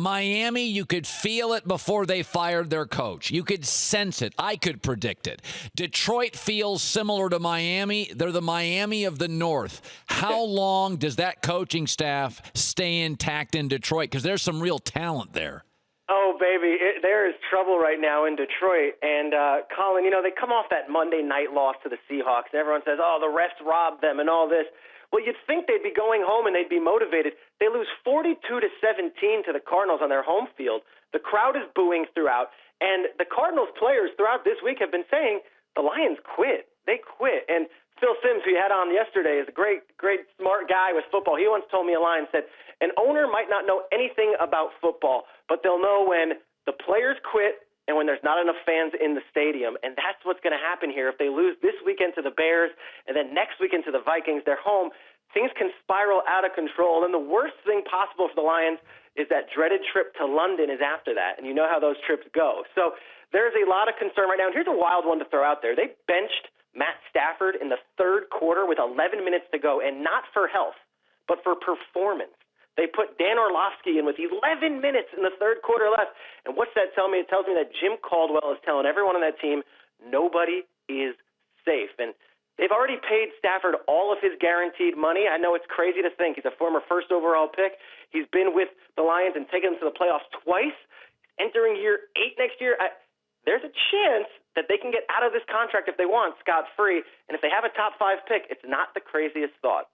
Miami, you could feel it before they fired their coach. You could sense it. I could predict it. Detroit feels similar to Miami. They're the Miami of the North. How long does that coaching staff stay intact in Detroit? Because there's some real talent there. Oh, baby, there is trouble right now in Detroit. And, Colin, they come off that Monday night loss to the Seahawks, and everyone says, oh, the refs robbed them and all this. Well, you'd think they'd be going home and they'd be motivated. They lose 42-17 to the Cardinals on their home field. The crowd is booing throughout, and the Cardinals players throughout this week have been saying the Lions quit. They quit. And Phil Simms, who you had on yesterday, is a great, smart guy with football. He once told me a line, said, an owner might not know anything about football, but they'll know when the players quit and when there's not enough fans in the stadium. And that's what's going to happen here. If they lose this weekend to the Bears and then next weekend to the Vikings, they're home, things can spiral out of control. And the worst thing possible for the Lions is that dreaded trip to London is after that. And you know how those trips go. So there's a lot of concern right now. And here's a wild one to throw out there. They benched Matt Stafford in the third quarter with 11 minutes to go, and not for health, but for performance. They put Dan Orlovsky in with 11 minutes in the third quarter left. And what's that tell me? It tells me that Jim Caldwell is telling everyone on that team, nobody is safe. And they've already paid Stafford all of his guaranteed money. I know it's crazy to think. He's a former first overall pick. He's been with the Lions and taken them to the playoffs twice. Entering year 8 next year, there's a chance that they can get out of this contract if they want, scot-free. And if they have a top 5 pick, it's not the craziest thought.